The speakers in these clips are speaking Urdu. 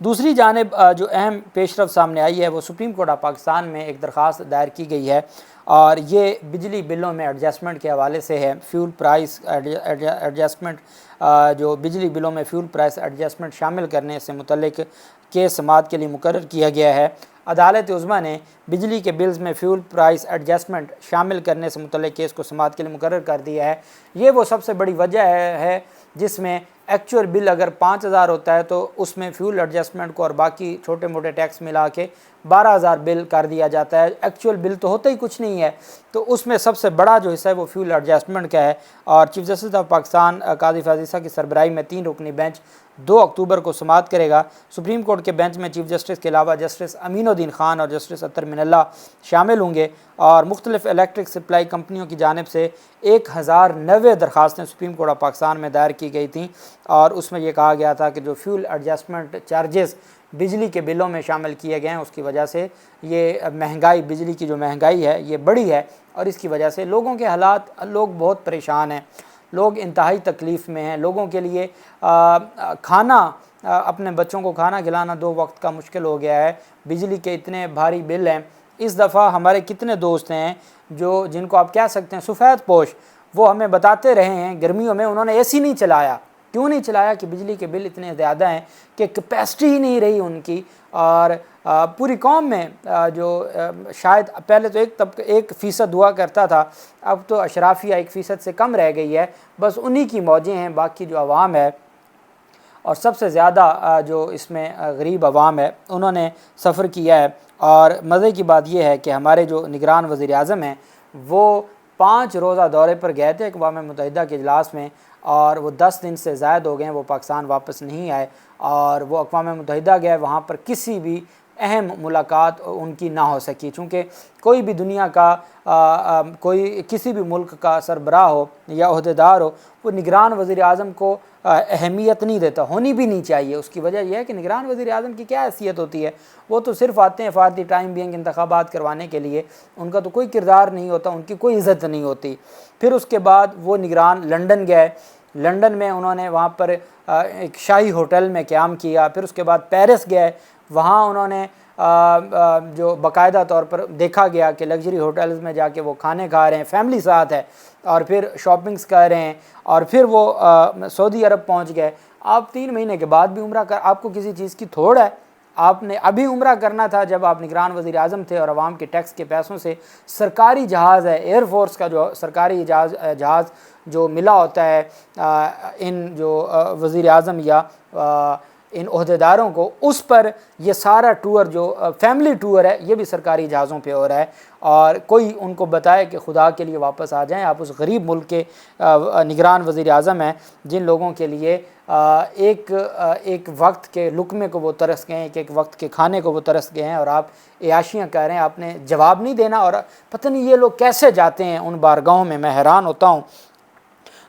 دوسری جانب جو اہم پیش رفت سامنے آئی ہے وہ سپریم کورٹ آف پاکستان میں ایک درخواست دائر کی گئی ہے، اور یہ بجلی بلوں میں ایڈجسٹمنٹ کے حوالے سے ہے۔ فیول پرائس ایڈجسٹمنٹ، جو بجلی بلوں میں فیول پرائس ایڈجسٹمنٹ شامل کرنے سے متعلق کیس سماعت کے لیے مقرر کیا گیا ہے۔ عدالت عظمیٰ نے بجلی کے بلز میں فیول پرائس ایڈجسٹمنٹ شامل کرنے سے متعلق کیس کو سماعت کے لیے مقرر کر دیا ہے۔ یہ وہ سب سے بڑی وجہ ہے جس میں ایکچوئل بل اگر 5,000 ہوتا ہے تو اس میں فیول ایڈجسٹمنٹ کو اور باقی چھوٹے موٹے ٹیکس ملا کے 12,000 بل کر دیا جاتا ہے۔ ایکچوئل بل تو ہوتا ہی کچھ نہیں ہے، تو اس میں سب سے بڑا جو حصہ ہے وہ فیول ایڈجسٹمنٹ کا ہے۔ اور چیف جسٹس آف پاکستان قاضی فیاض عیسیٰ کی سربراہی میں 3 رکنی بینچ 2 اکتوبر کو سماعت کرے گا۔ سپریم کورٹ کے بینچ میں چیف جسٹس کے علاوہ جسٹس امین الدین خان اور جسٹس اطہر من اللہ شامل ہوں گے، اور مختلف الیکٹرک سپلائی کمپنیوں کی جانب سے 1090 درخواستیں سپریم کورٹ آف پاکستان میں دائر کی گئی تھیں، اور اس میں یہ کہا گیا تھا کہ جو فیول ایڈجسٹمنٹ چارجز بجلی کے بلوں میں شامل کیے گئے ہیں اس کی وجہ سے یہ مہنگائی، بجلی کی جو مہنگائی ہے یہ بڑی ہے، اور اس کی وجہ سے لوگوں کے حالات، لوگ بہت پریشان ہیں، لوگ انتہائی تکلیف میں ہیں۔ لوگوں کے لیے کھانا، اپنے بچوں کو کھانا کھلانا 2 وقت کا مشکل ہو گیا ہے، بجلی کے اتنے بھاری بل ہیں۔ اس دفعہ ہمارے کتنے دوست ہیں جن کو آپ کہہ سکتے ہیں سفید پوش، وہ ہمیں بتاتے رہے ہیں گرمیوں میں انہوں نے اے سی نہیں چلایا۔ کیوں نہیں چلایا؟ کہ بجلی کے بل اتنے زیادہ ہیں کہ کیپیسٹی ہی نہیں رہی ان کی، اور پوری قوم میں جو شاید پہلے تو 1% ہوا کرتا تھا، اب تو اشرافیہ 1% سے کم رہ گئی ہے، بس انہی کی موجیں ہیں، باقی جو عوام ہے، اور سب سے زیادہ جو اس میں غریب عوام ہے انہوں نے سفر کیا ہے۔ اور مزے کی بات یہ ہے کہ ہمارے جو نگران وزیر اعظم ہیں وہ 5 روزہ دورے پر گئے تھے اقوام متحدہ کے اجلاس میں، اور وہ 10 دن سے زائد ہو گئے ہیں، وہ پاکستان واپس نہیں آئے، اور وہ اقوام متحدہ گئے، وہاں پر کسی بھی اہم ملاقات ان کی نہ ہو سکی، چونکہ کوئی بھی دنیا کا کوئی کسی بھی ملک کا سربراہ ہو یا عہدیدار ہو، وہ نگران وزیر اعظم کو اہمیت نہیں دیتا، ہونی بھی نہیں چاہیے۔ اس کی وجہ یہ ہے کہ نگران وزیر اعظم کی کیا حیثیت ہوتی ہے؟ وہ تو صرف آتے ہیں فار دی ٹائم بینگ انتخابات کروانے کے لیے، ان کا تو کوئی کردار نہیں ہوتا، ان کی کوئی عزت نہیں ہوتی۔ پھر اس کے بعد وہ نگران لنڈن گئے، لنڈن میں انہوں نے وہاں پر ایک شاہی ہوٹل میں قیام کیا، پھر اس کے بعد پیرس گئے، وہاں انہوں نے جو باقاعدہ طور پر دیکھا گیا کہ لگژری ہوٹلز میں جا کے وہ کھانے کھا رہے ہیں، فیملی ساتھ ہے، اور پھر شاپنگز کر رہے ہیں، اور پھر وہ سعودی عرب پہنچ گئے۔ آپ 3 مہینے کے بعد بھی عمرہ آپ کو کسی چیز کی تھوڑ ہے؟ آپ نے ابھی عمرہ کرنا تھا جب آپ نگران وزیر اعظم تھے، اور عوام کے ٹیکس کے پیسوں سے سرکاری جہاز ہے، ایئر فورس کا جو سرکاری جہاز جو ملا ہوتا ہے ان جو وزیر اعظم یا ان عہدیداروں کو، اس پر یہ سارا ٹور جو فیملی ٹور ہے یہ بھی سرکاری جہازوں پہ ہو رہا ہے، اور کوئی ان کو بتائے کہ خدا کے لیے واپس آ جائیں۔ آپ اس غریب ملک کے نگران وزیر اعظم ہیں جن لوگوں کے لیے ایک وقت کے لقمے کو وہ ترس گئے ہیں، ایک وقت کے کھانے کو وہ ترس گئے ہیں، اور آپ عیاشیاں کہہ رہے ہیں، آپ نے جواب نہیں دینا، اور پتہ نہیں یہ لوگ کیسے جاتے ہیں ان بارگاہوں میں، میں حیران ہوتا ہوں۔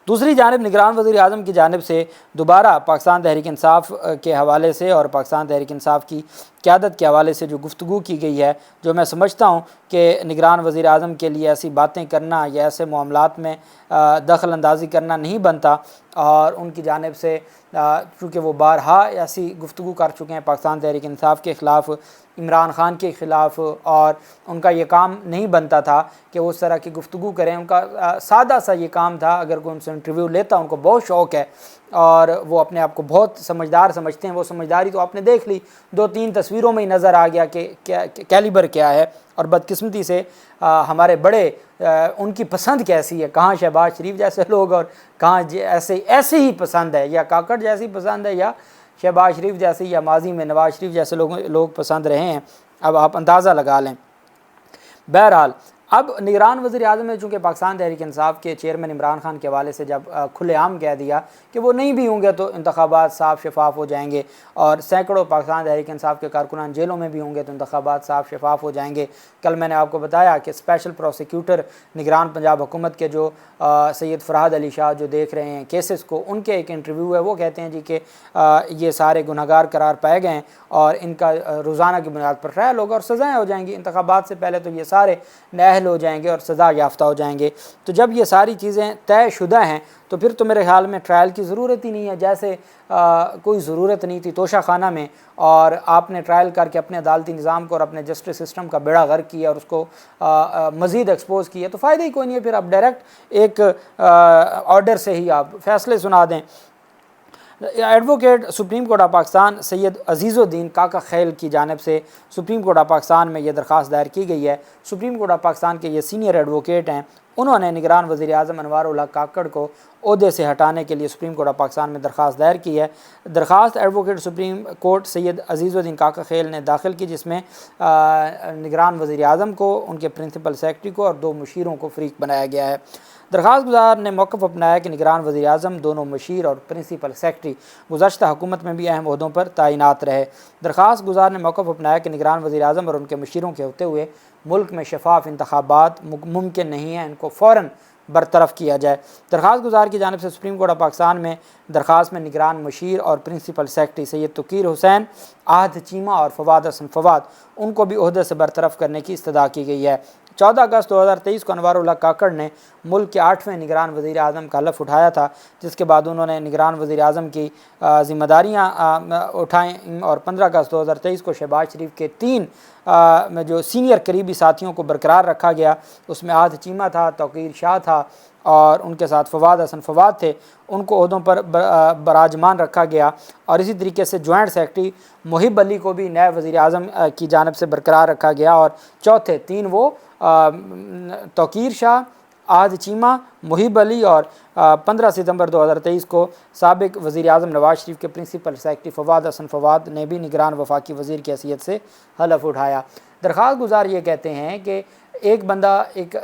دوسری جانب نگران وزیر اعظم کی جانب سے دوبارہ پاکستان تحریک انصاف کے حوالے سے اور پاکستان تحریک انصاف کی قیادت کے حوالے سے جو گفتگو کی گئی ہے، جو میں سمجھتا ہوں کہ نگران وزیر اعظم کے لیے ایسی باتیں کرنا یا ایسے معاملات میں دخل اندازی کرنا نہیں بنتا، اور ان کی جانب سے چونکہ وہ بارہا ایسی گفتگو کر چکے ہیں پاکستان تحریک انصاف کے خلاف، عمران خان کے خلاف، اور ان کا یہ کام نہیں بنتا تھا کہ وہ اس طرح کی گفتگو کریں۔ ان کا سادہ سا یہ کام تھا، اگر کوئی ان سے انٹرویو لیتا، ان کو بہت شوق ہے اور وہ اپنے آپ کو بہت سمجھدار سمجھتے ہیں، وہ سمجھداری تو آپ نے دیکھ لی، 2-3 تصویروں میں ہی نظر آ گیا کہ کیلیبر کیا ہے، اور بدقسمتی سے ہمارے بڑے ان کی پسند کیسی ہے، کہاں شہباز شریف جیسے لوگ اور کہاں ایسے ہی پسند ہے، یا کاکڑ جیسی پسند ہے، یا شہباز شریف جیسے، یا ماضی میں نواز شریف جیسے لوگ پسند رہے ہیں، اب آپ اندازہ لگا لیں۔ بہرحال اب نگران وزیر اعظم نے چونکہ پاکستان تحریک انصاف کے چیئرمین عمران خان کے حوالے سے جب کھلے عام کہہ دیا کہ وہ نہیں بھی ہوں گے تو انتخابات صاف شفاف ہو جائیں گے، اور سینکڑوں پاکستان تحریک انصاف کے کارکنان جیلوں میں بھی ہوں گے تو انتخابات صاف شفاف ہو جائیں گے۔ کل میں نے آپ کو بتایا کہ اسپیشل پروسیکیوٹر نگران پنجاب حکومت کے جو سید فرحاد علی شاہ جو دیکھ رہے ہیں کیسز کو، ان کے ایک انٹرویو ہے، وہ کہتے ہیں جی کہ یہ سارے گنہگار قرار پائے گئے ہیں اور ان کا روزانہ کی بنیاد پر ٹرائل ہوگا اور سزائیں ہو جائیں گی، انتخابات سے پہلے تو یہ سارے نااہل اہل ہو جائیں گے اور سزا یافتہ ہو جائیں گے۔ تو جب یہ ساری چیزیں طے شدہ ہیں تو پھر تو میرے خیال میں ٹرائل کی ضرورت ہی نہیں ہے، جیسے کوئی ضرورت نہیں تھی توشہ خانہ میں، اور آپ نے ٹرائل کر کے اپنے عدالتی نظام کو اور اپنے جسٹس سسٹم کا بیڑا غرق کیا اور اس کو مزید ایکسپوز کیا، تو فائدہ ہی کوئی نہیں ہے۔ پھر آپ ڈائریکٹ ایک آرڈر سے ہی آپ فیصلے سنا دیں۔ Advocate Supreme Court of Pakistan Syed Azizuddin کاکا خیل کی جانب سے سپریم کورٹ آف پاکستان میں یہ درخواست دائر کی گئی ہے۔ سپریم کورٹ آف پاکستان کے یہ سینئر ایڈوکیٹ ہیں، انہوں نے نگران وزیر اعظم انوار الحق کاکڑ کو عہدے سے ہٹانے کے لیے سپریم کورٹ آف پاکستان میں درخواست دائر کی ہے۔ درخواست ایڈوکیٹ سپریم کورٹ سید عزیز الدین کاکا خیل نے داخل کی، جس میں نگران وزیر اعظم کو، ان کے پرنسپل سیکرٹری کو اور 2 مشیروں کو فریق بنایا گیا ہے۔ درخواست گزار نے موقف اپنایا کہ نگران وزیر اعظم، دونوں مشیر اور پرنسپل سیکرٹری گزشتہ حکومت میں بھی اہم عہدوں پر تعینات رہے۔ درخواست گزار نے موقف اپنایا کہ نگران وزیر اعظم اور ان کے مشیروں کے ہوتے ہوئے ملک میں شفاف انتخابات ممکن نہیں ہیں، ان کو فوراً برطرف کیا جائے۔ درخواست گزار کی جانب سے سپریم کورٹ آف پاکستان میں درخواست میں نگران مشیر اور پرنسپل سیکرٹری سید توقیر حسین، عہد چیمہ اور فواد حسن فواد، ان کو بھی عہدے سے برطرف کرنے کی استدعا کی گئی ہے۔ 14 اگست 2023 کو انوار الحق کاکڑ نے ملک کے 8ویں نگران وزیر اعظم کا حلف اٹھایا تھا، جس کے بعد انہوں نے نگران وزیر اعظم کی ذمہ داریاں اٹھائیں، اور 15 اگست 2023 کو شہباز شریف کے 3 جو سینئر قریبی ساتھیوں کو برقرار رکھا گیا، اس میں عہد چیمہ تھا، توقیر شاہ تھا اور ان کے ساتھ فواد حسن فواد تھے، ان کو عہدوں پر براجمان رکھا گیا۔ اور اسی طریقے سے جوائنٹ سیکرٹری محب علی کو بھی نائب وزیر اعظم کی جانب سے برقرار رکھا گیا، اور چوتھے 3 وہ توقیر شاہ، عہد چیمہ، محب علی، اور 15 ستمبر 2023 کو سابق وزیر اعظم نواز شریف کے پرنسپل سیکرٹری فواد حسن فواد نے بھی نگران وفاقی وزیر کی حیثیت سے حلف اٹھایا۔ درخواست گزار یہ کہتے ہیں کہ ایک بندہ ایک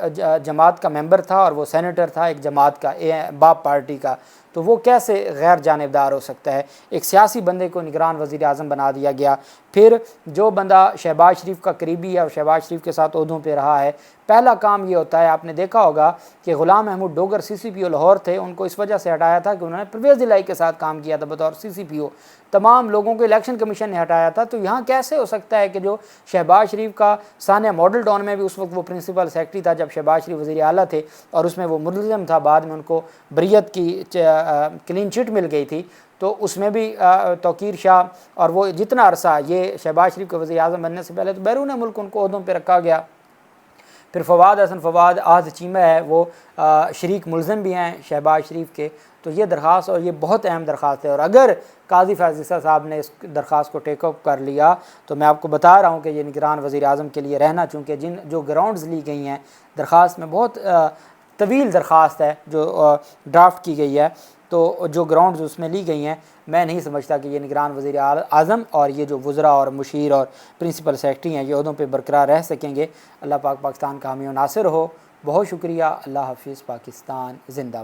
جماعت کا ممبر تھا اور وہ سینیٹر تھا ایک جماعت کا، باپ پارٹی کا، تو وہ کیسے غیر جانبدار ہو سکتا ہے؟ ایک سیاسی بندے کو نگران وزیر اعظم بنا دیا گیا۔ پھر جو بندہ شہباز شریف کا قریبی ہے اور شہباز شریف کے ساتھ عہدوں پہ رہا ہے، پہلا کام یہ ہوتا ہے، آپ نے دیکھا ہوگا کہ غلام محمود ڈوگر CCPO لاہور تھے، ان کو اس وجہ سے ہٹایا تھا کہ انہوں نے پرویز الہی کے ساتھ کام کیا تھا بطور CCPO، تمام لوگوں کو الیکشن کمیشن نے ہٹایا تھا۔ تو یہاں کیسے ہو سکتا ہے کہ جو شہباز شریف کا سانحہ ماڈل ٹاؤن میں بھی اس وقت وہ پرنسپل سیکرٹری تھا جب شہباز شریف وزیر اعلیٰ تھے، اور اس میں وہ ملزم تھا، بعد میں ان کو بریت کی کلین چٹ مل گئی تھی، تو اس میں بھی توقیر شاہ اور وہ جتنا عرصہ یہ شہباز شریف کے وزیر اعظم بننے سے پہلے تو بیرون ملک ان کو عہدوں پہ رکھا گیا۔ پھر فواد حسن فواد، عہد چیمہ ہے، وہ شریک ملزم بھی ہیں شہباز شریف کے۔ تو یہ درخواست، اور یہ بہت اہم درخواست ہے، اور اگر قاضی فیاض عیسیٰ صاحب نے اس درخواست کو ٹیک اپ کر لیا تو میں آپ کو بتا رہا ہوں کہ یہ نگران وزیر اعظم کے لیے رہنا، چونکہ جو گراؤنڈز لی گئی ہیں درخواست میں، بہت طویل درخواست ہے جو ڈرافٹ کی گئی ہے، تو جو گراؤنڈز اس میں لی گئی ہیں، میں نہیں سمجھتا کہ یہ نگران وزیر اعظم اور یہ جو وزراء اور مشیر اور پرنسپل سیکرٹری ہیں یہ عہدوں پہ برقرار رہ سکیں گے۔ اللہ پاک پاکستان کا حامی و ناصر ہو۔ بہت شکریہ۔ اللہ حافظ۔ پاکستان زندہ باد۔